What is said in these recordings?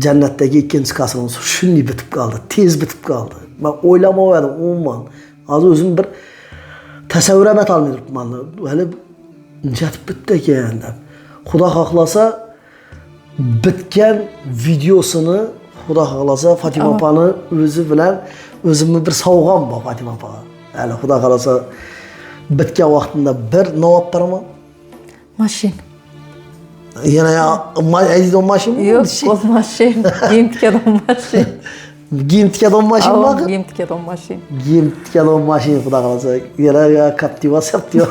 Cennetdeki ikinci kasımız şunday bitib qaldı, tez bitib qaldı. Ben oylamadım umuman. Az özüm bir təsəvvürə mət almayıb mən. Hələ necətib bitdi ekan deb. Xuda xohlasa bitgan videosunu Xuda xohlasa Fatima opani o'zi bilan o'zimni bir sovg'am bor Fatima opaga. Hali Xuda xohlasa bitgan vaqtida bir navab beraman. Mashin. Yana aydigan mashin mi? Yo'q, o'z mashin. Giyim tikadigan mashin. Giyim tikadigan mashin mi? Giyim tikadigan mashin. Giyim tikadigan mashin Xudo xohlasa. Yana Captiva Septiva.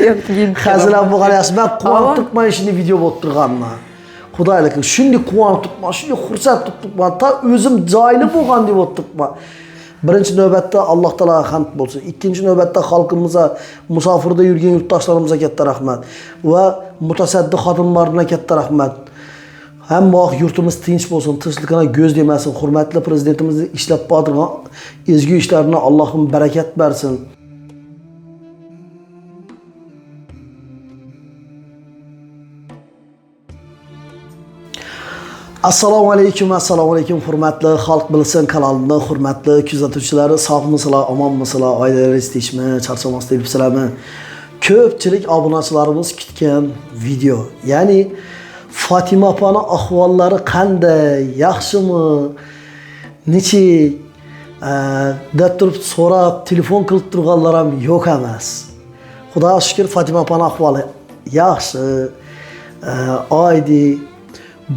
Yo'q, giyim. Hazırlar bu kadar yaxshi. Ben quvonib turibman shunday video bo'lib turganman. Xudoylik, shunday quvonib turibman, shunday xursand turibman. Ta o'zim joyli bo'lgan deb o'tiribman. Birinchi navbatda Alloh taologa hamd bo'lsin. Ikkinchi navbatda xalqimizga, musofirda yurgan yurtdoshlarimizga katta rahmat va mutasaddi xodimlarga katta rahmat. Hamma yurtimiz tinch bo'lsin, tinchligini ko'z demasin. Hurmatli prezidentimizni ishlab borgan ezgu ishlarini Allohim barakat bersin. Assalomu alaykum hurmatli Xalq bilsin kanalining hurmatli kuzatuvchilari, sog'misizlar, omonmisizlar, oilangiz tinchmi, charchamasdan yuribsizlarmi? Ko'pchilik obunachilarimiz kutgan video. Ya'ni Fatima opani ahvollari qanday, yaxshimi, nechik deb turib so'rab, telefon qilib turganlar ham yo'q emas. Xudoga shukr, Fatima opani ahvoli yaxshi, oydi.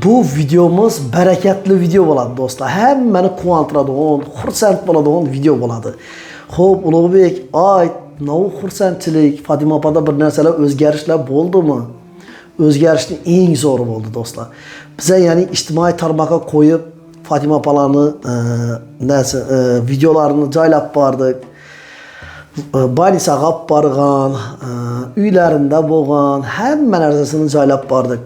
Bu videomuz bereketli video bo'ladi do'stlar. Hammani quvontiradigan, xursand bo'ladigan video bo'ladi. Xo'p, Ulug'bek, nov xursandchilik, Fatima opada bir narsalar o'zgarishlar bo'ldimi? O'zgarishning eng zo'ri bo'ldi do'stlar. Biza ya'ni ijtimoiy tarmoqqa qo'yib Fatima opalarni videolarini joylab bordik. Banisaga olib borgan, uylarida bo'lgan, hamma narsasini joylab bordik.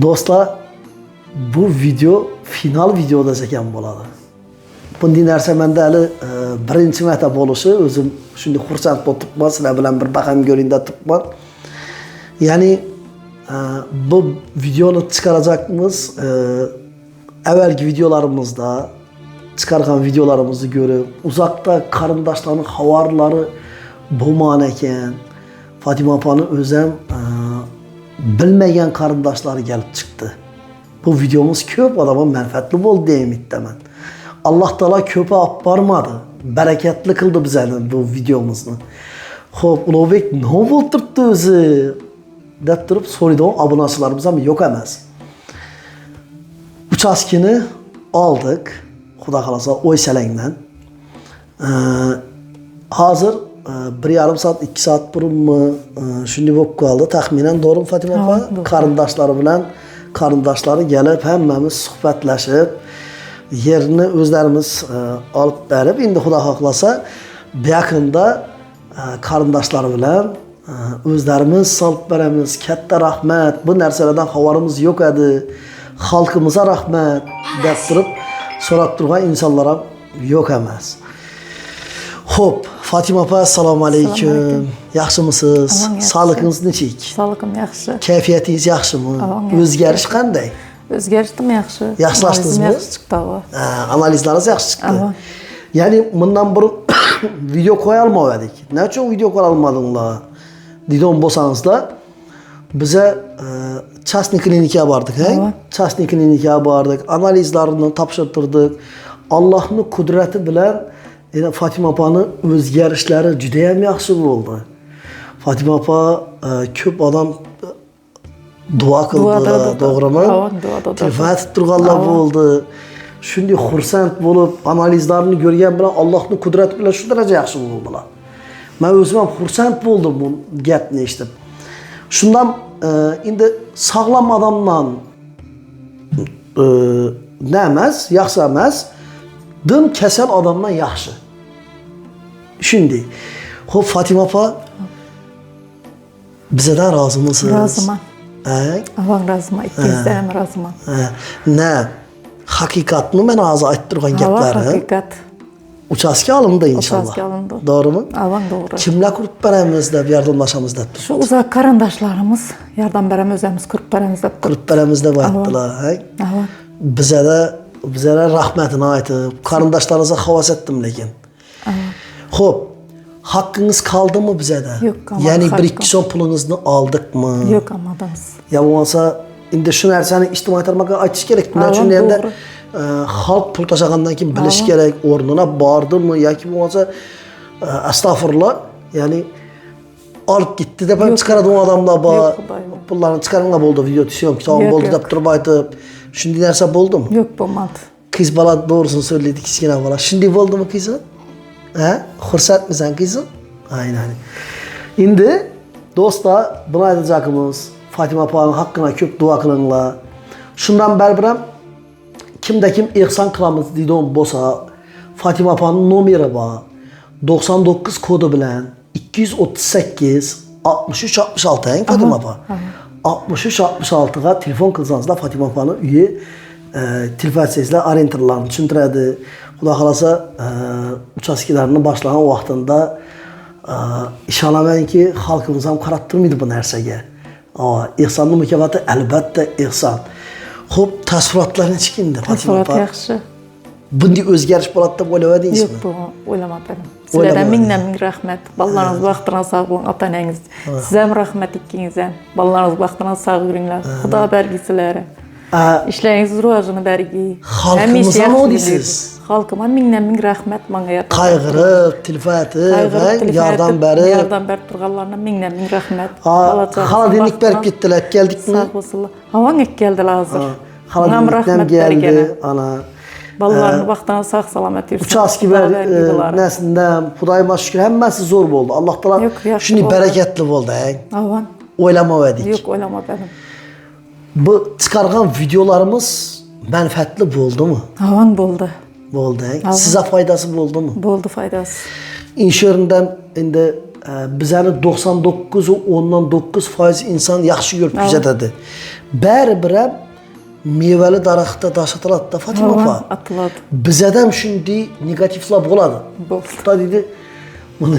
Do'stlar, bu video final video desak bo'ladi. Bunday narsa menda hali birinchi marta bo'lishi, o'zim shunday xursand bo'lib turibman, sizlar bilan bir baham ko'ring deb turibman. Ya'ni bu videoni chiqarajaqmiz, avvalgi videolarimizda chiqargan videolarimizni ko'rib, uzoqda qarindoshlarning xabarlari bo'lmagan ekan. Fatima opani o'zim bilmagan qarindoshlari kelib chiqdi. Bu videomuz ko'p odamga manfaatli bo'ldi deb umiddaman. Alloh taolo ko'p olib bormadi, barakatli qildi bizani bu videomizni. Xo'p, Ulug'bek nima bo'lib turibdi o'zi deb turib so'raydigan obunachilarimiz ham yo'q emas. Uchaskini oldik, Xudo xolasa O'ysalangdan. Hozir 1,5 soat, 2 soat burunmi shunday bo'lib qoldi. Taxminan to'g'rimi Fatima opa? Qarindoshlari bilan qarindoshlari kelib, hammamiz suhbatlashib, yerni o'zlarimiz olib berib, endi Xudo xohlasa bu yaqinda qarindoshlari bilan o'zlarimiz solib beramiz. Katta rahmat. Bu narsalardan xabarimiz yo'q edi. Xalqimizga rahmat deb turib so'rab turgan insonlar ham yo'q emas. Xo'p, Fatima opa, assalomu alaykum. Yaxshimisiz? Sog'ligingiz nechik? Sog'ligim yaxshi. Kayfiyatingiz yaxshimi? O'zgarish qanday? O'zgarishdimi yaxshi? Yaxshilashdingizmi? Yaxshi chiqdi. Analizlaringiz yaxshi chiqdi. Ya'ni bundan burun video qo'ya olmadik. Nechun video qo'ya olmadinglar? Deydigan bo'lsangizlar, biza частный klinikaga bordik, частный klinikaga bordik, analizlarni topshirtirdik. Allohning qudrati bilan Fatima opani o'zgarishlari juda ham yaxshi bo'ldi. Fatima opa ko'p odam duo qildi, to'g'rimi? Tilfat turganlar bo'ldi. Shunday xursand bo'lib, analizlarni ko'rgan bilan Allohning qudrati bilan shu daraja yaxshi bo'ldilar. Men o'zim ham xursand bo'ldim bu gapni eshitib. Shundan endi sog'lom odamdan emas, yaxshi emas, dim kasal odamdan yaxshi. Shunday. Xo'p, Fatima opa, bizdan rozimisiz? Roziman. Avval roziman, ikkingizdan ham roziman. Ne? Haqiqatmi men hozir aytib turgan gaplarim? Haqiqat. Uçaska alındı inşallah. Uçaska alındı. Doğru mu? Avan doğru. Kimler kurup beremiz de yardımlaşamız da. Şu uzak karandaşlarımız yardım berem özemiz kurup beremiz de. Kurup beremiz de bayttılar. Avan. Bize de rahmetini aytıp, karındaşlarınıza havas ettim lekin. Hop, hakkınız kaldı mı bize de? Yok, ama yani bir hakkım. iki son pulunuzunu aldık mı? Yok almadınız. Ya olmasa, indi şu narsani ictimai tarmoqqa aytish kerak. Bundan Avan, uchun endi doğru. xalq pul tashlagandan keyin bilish kerak, o'rnina bordimi yoki bo'lmasa astag'firullah, ya'ni olib ketdi deb ham chiqaradigan odamlar bor. Yo'q, Xudoyim. Pullarni chiqaringlar bo'ldi, video tushim, kitobim Yo'q, bo'ldi yo'q. deb turib aytib, shunday narsa bo'ldimi? Yok bo'lmadi. Qiz bola doğrusunu söyledi, kichkina bola. Shunday bo'ldimi qizim? Ha? Xursandmisan qizim? Aynan. Endi do'stlar, buni aytacakimiz. Fatima opaning haqqına ko'p duo qilinglar. Shundan barbiram kimda kim ehson qilamiz deydigan bo'lsa, Fatima opaning nomeri bor. 99 kodi bilan 238 63 66 ang Fatima opa. 63 66 ga telefon qilsangizlar Fatima opaning uyi telefonsizlar orientirlarni tushuntiradi. Xudo xolasa uchastkalarini boshlagan vaqtida ishonamanki xalqimiz ham qarab turmaydi bu narsaga. Ehsonni mukofoti albatta ehson. Xo'p, taassurotlarni chiqindi Fatima Taassurot opa. yaxshi. Bunday o'zgarish bo'ladi deb o'ylamadingizmi? Yo'q, bu o'ylamadim. Sizlardan ming rahmat. Ballarınız vaqtına sağ olun, ota-onangiz. Siz ham rahmat ikkingiz ham. Ballarınız vaqtına sağ yuringlar. Xudo bergi sizlarga. İşleringiz rivojini bergi. Xalqimizga nima deysiz? Xalqıma ming rahmat menga yardım. Qayg'irib, tilfatib, yordam berib, Yordam berib turganlarına ming rahmat. Xolodilnik berib ketdilar, keldikmi? Sağ olsunlar. Havanga keldilar hozir. Xolodilnikdan keldi, ana. Ballarını vaqtına sağ salamat yursin. Uçaski ber nəsindən, Xudayıma şükür, həmməsi zor oldu. Allah təala şuni bərəkətli oldu, Avan. Oylamadik. Yo'q, oylamadim. Bu çıxarğan videolarımız mənfəətli oldumu? Avan bo'ldi. Bo'ldi. Sizə faydası oldumu? Bo'ldi faydası. İnşörindən indi bizəni 99.9% insan yaxşı görüb güzədi. Bəribirəm meyvəli daraxtda daşıtıladı da Fatima opa. Atıladı. Bizədəm şunday negativlar boladı. Bo'ldi. Xudo dedi, bunu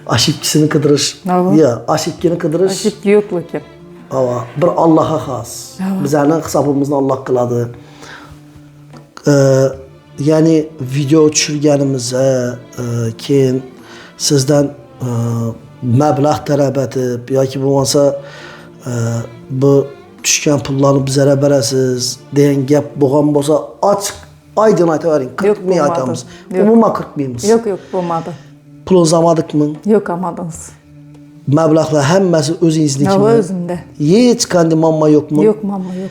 aşıpkisini qıdırış. Ya, aşıpkini qıdırış. Aşıp yo'q lekin. Ava, bir Allah'a xas. Bizənin hesabımızda Allah qıladı. Yani video tushirganimizə keyin sizdən məbləğ tələb etib yoki bo'lmasa bu tushgan pullarni bizlərə berəsiz degan gap bo'lgan bo'lsa ochiq aydın aytavering. 40 ming aytamiz. Umuman 40 mingmiz. Yo'q, bo'lmadi. Pulunuz almadikmi? Yo'q, olmadingiz. Məbləğlər həmməsi özünüznikimi? Yo'q, özümdə. Heç qanday muammo yo'qmi? Yo'q, muammo yo'q.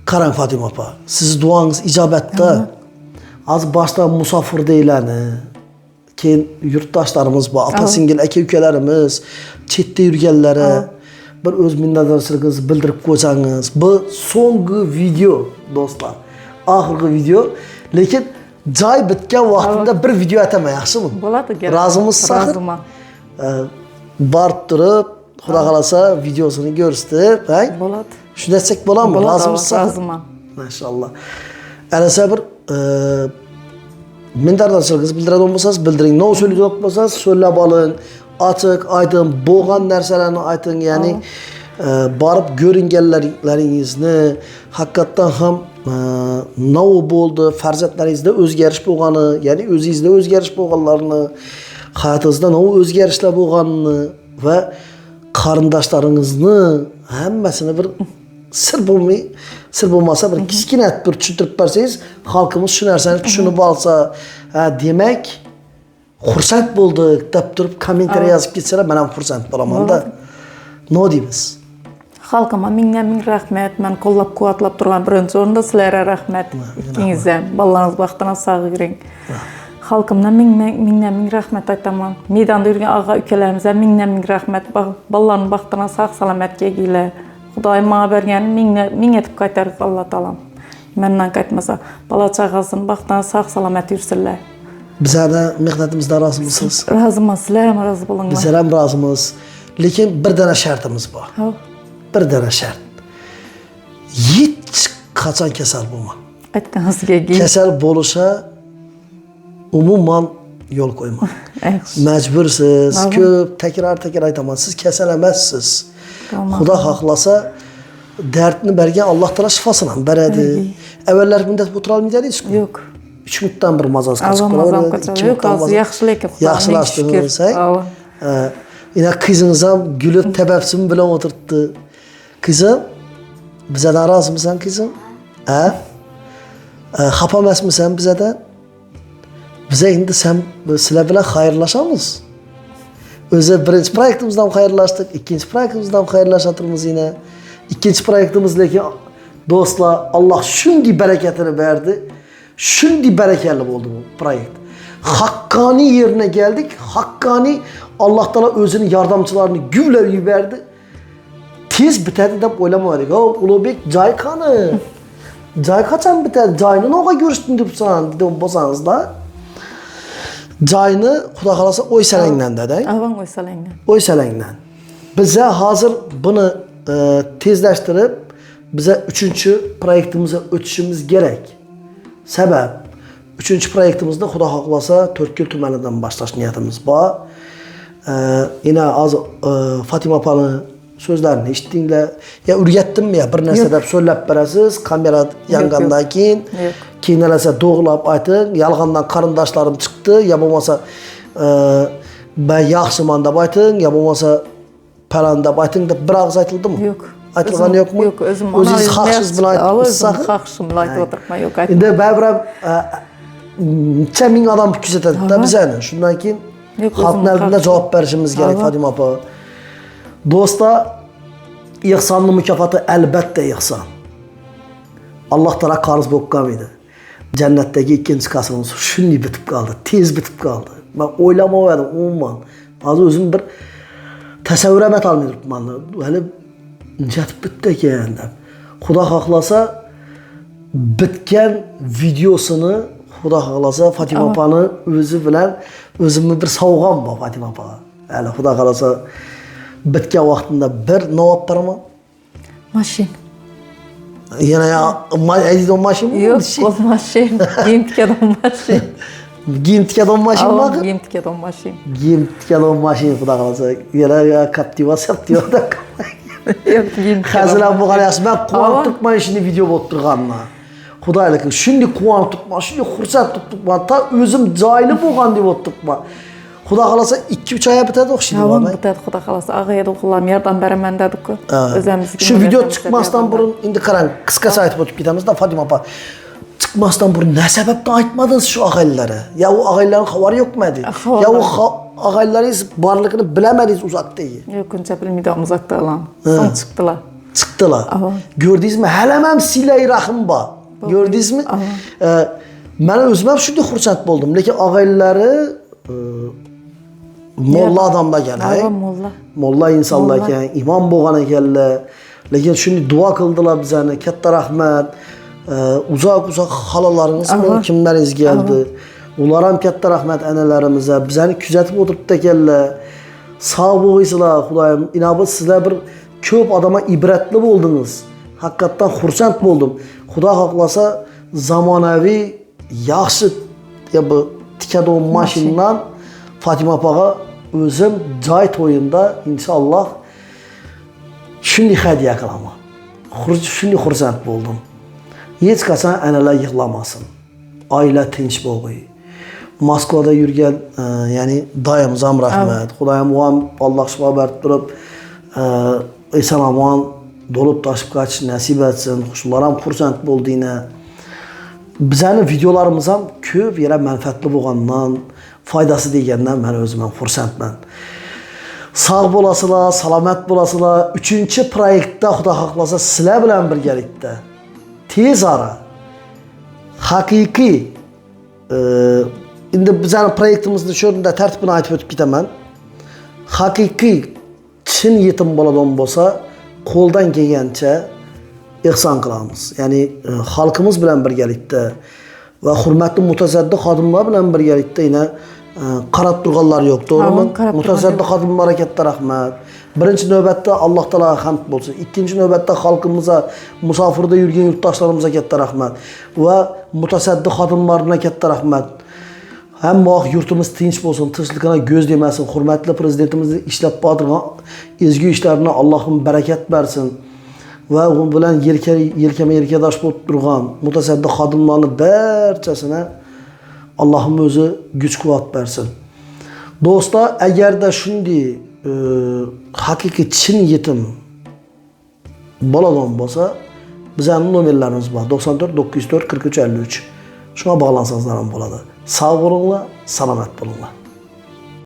Qarang Fatima opa, siz duanız icabətdə. Az başta musafir deyiləni, keyin yurtdaşlarımız var, ata-singil, aka-ukalarimiz, chetda yurganlari bir o'z minnatdorchiliginizni bildirib qo'ysangiz. Bu so'nggi video do'stlar. Oxirgi video, lekin joy bitgan vaqtida bir video ataman, yaxshimi? Bo'ladi, rozimisiz? Roziman. Borib turib, Xudo xolasa videosini ko'rsatib, Bo'ladi. Shunday desak bo'ladimi? Rozimisiz? Roziman. Maşallah. Əlbəttə bir minnətdarçılığınızı bildirən olmasanız bildirin. Nə söyləyəcək olmasanız söyləyib alın. Açıq, aydın, boğan nərsələrini aytın. Yəni barıb görüngəllərinizni həqiqətən ham nə oldu, fərzətlərinizdə özgəriş bolğanı, yəni özünüzdə özgəriş bolğanlarını, həyatınızda nə özgərişlər bolğanını və qarındaşlarınızı həmməsini bir sır bulmasa bir kichkina bir tushuntirib bersangiz, xalqimiz shu narsani tushunib olsa, demak, xursand bo'ldik deb turib kommentariya yozib ketsalar, men ham xursand bo'laman-da. Nima deymiz? Xalqima ming rahmat. Men qo'llab-quvvatlab turgan birinchi o'rinda sizlarga rahmat. Ikkingiz ham ballarınız vaqtına sağ yuring. Xalqimdan ming rahmat aytaman. Maydonda yurgan og'a-ukalarimizga ming rahmat. Ballarning vaqtına sağ salamat kelinglar. Xudoyim menga bergan ming etib qaytarib Alloh taolam. Mendan qaytmasa, bola chaqasini vaqtdan sog' salomat yursinlar. Bizlarga mehnatimizdan rozimisiz? Roziman, sizlar ham rozi bo'linglar. Bizlar ham rozimiz. Lekin bir dana shartimiz bor. Bir dana shart. Hech qachon kasal bo'lma. Aytganingizga kasal bo'lisha umuman yo'l qo'ymang. Yaxshi. Mecbursiz, ko'p tekrar aytaman. Siz kasal emassiz. Xudo xohlasa dardni bergan Alloh taolo shifosini ham beradi. Avvallar bunday o'tira olmaydingiz ku? Yo'q. 3 minutdan bir mazaz qochib qolaveradi. Yo'q, hozir yaxshilik. Yaxshilashdingiz. Yine kızınız ham gülüp tebessüm bilen oturttu. Kızım, bizden razımısan kızım? Xafa emasmisan bizden? Bize endi sen sizlar bilan xayrlashamiz. O'zi birinchi proyektimizdan xayrlashdik, ikkinchi proyektimizdan xayrlashatimiz yine. İkinci proyektimiz lekin do'stlar, Alloh shunday barakatini berdi. Shunday barakatli bo'ldi bu proyekt. Hakkani yerine geldik. Hakkani Allah Teala özünün yardımcılarını güvlep yuberdi. Tez bitedi dep oylamadık. Ulubek cay kanı. Cay kaçan bitedi? Cayını oğa görüştün dep sana dedim bosanız da. Cayını Xudo xolasa oy selengden dedi. Avan oy selengden. Oy selengden. Bize hazır bunu tezleştirip bize 3. proyektimize ötüşümüz gerek. Sebep 3. proyektimizde Xudo xohlasa Törkül tümeninden başlaş niyetimiz var. Yine az Fatima Apa'nın sözlerini işittiğinle ya ürgettim mi ya bir narsa deb söylep beresiz kamera yangandan keyin nerese doğulap aytın yalgandan karındaşlarım çıktı ya bo'lmasa ben yaxşıman deb aytın ya bo'lmasa falan deb aytın deb bir ağız aytıldı mı? Yok. Aytılgan yok mu? Yok, özüm Özünüz haqsız bilan aytmışsaq. Özüm haqsız bilan aytib o'tirma, yok aytma. Endi ba'bir necha ming odam kuzatadi da bizani. Shundan keyin xalqning oldida javob berishimiz kerak Fatima opa. Do'stlar, ihsonning mukofoti albatta ihson. Alloh taolo qarz bo'lib qolmaydi. Jannatdagi ikkinchi kasbimiz shunday bitib qoldi, tez bitib qoldi. Men o'ylamadim umuman. Hozir o'zim bir tasavvur ham etolmay turibman. Hali jatib bitdi ekan deb. Xudo xohlasa bitgan videosini Xudo xohlasa Fatima opani o'zi bilan o'zimni bir sovg'am bor Fatima opaga. Hali Xudo xohlasa bitgan vaqtimda bir navab beraman. Mashin. Yana ya aydın mashin mi? Yo'q, qo'l mashin. Giyim tikadigan mashin. Giyim tikadigan mashin mi? Giyim tikadigan mashin. Giyim tikadigan mashin Xudo xohlasa. Yana ya Captiva Septiva da. Yo'q, giyim. Hazırlan bu kadar yaxshi. Ben quvonib turibman ishni video bo'lib turganman. Xudoylik, shunday quvonib turibman, shunday xursand turibman. Ta o'zim joyli bo'lgan deb o'tiribman. Xudo xolasa 2-3 oyga bitadi o'xshaydi. Tamam, bitadi Xudo xolasa. Ag'ayda o'g'illarım yordam beraman dedi-ku. O'zimizga. Shu video chiqmasdan burun endi qarang, qisqacha aytib o'tib ketamiz da Fatima opa. Chiqmasdan burun ne sebepten aytmadingiz şu ağaylara? Ya o ağayların xabari yo'qmi? Ya o ağaylaringiz borligini bilemediniz uzakda. Yo'q, uncha bilmaydi uzakda olan. So'ng chiqdilar. Çıktılar. Gördünüzmü? Helemem silay rahim var. Gördünüzmü? Ben özüm şurada xursand boldum. Lekin ağayları molla adamlar ekan. Molla insanlar ekan, imom bo'lgan ekanlar. Lekin shunday duo qildilar bizani. Katta rahmat. Uzak xalalarimiz kimlaringiz geldi. Ular ham katta rahmat analarimize. Bizani kuzatib o'tiribdi ekanlar. Sağ bo'lingizlar, Xudoyim. Inobat sizlar bir ko'p adama ibretli bo'ldingiz. Hakikaten xursand bo'ldim. Xudo xohlasa zamonaviy yaxshi bu tikadigan mashindan Fatima opaga o'zim joy to'yinda inshaalloh shunday hadiya qilaman. Shunday xursand bo'ldim. Hech qachon analar yig'lamasin. Oila tinch bo'lg'ay. Moskvada yurgan, ya'ni doyimiz ham rahmat. Xudoyim u ham Alloh shifo berib turib, eson-omon dolup taşıp kaçış nasip etsin. Xushlar ham xursand bo'ldiğine. Bizani videolarımız ham ko'p yere manfaatli bo'lgandan, foydası degenden men o'zim ham xursandman. Sağ bo'lasizlar, salomat bo'lasizlar. 3-chi proyektda Xudo xohlasa sizlar bilan birgalikda tez ara haqiqiy endi bizani proyektimizni shu yerda tartibini aytib o'tib ketaman. Haqiqiy chin yetim boladan bo'lsa qo'ldan kelgancha ihson qilamiz. Ya'ni xalqimiz bilan birgalikda va hurmatli mutasaddi xodimlar bilan birgalikda yana qarab turganlar yo'q, to'g'rimi? Mutasaddi xodimlarga katta rahmat. Birinchi navbatda Alloh taologa hamd bo'lsin. Ikkinchi navbatda xalqimizga, musofirda yurgan yurtdoshlarimizga katta rahmat va mutasaddi xodimlarga katta rahmat. Hamma yurtimiz tinch bo'lsin, tinchlikni göz demasin. Hurmatli prezidentimizni ishlab borgan ezgu ishlarini Allohim barakat bersin. Va u bilan yelkama-yelkadosh bo'lib turgan mutasaddi xodimlarni barchasini Allohim o'zi kuch-quvvat bersin. Do'stlar, agarda shunday haqiqiy chin yetim boladan bo'lsa, bizning nomerlarimiz bor. 94 904 43 53. Shuna bog'lansangizlar ham bo'ladi. Sog' bo'linglar, salomat bo'linglar.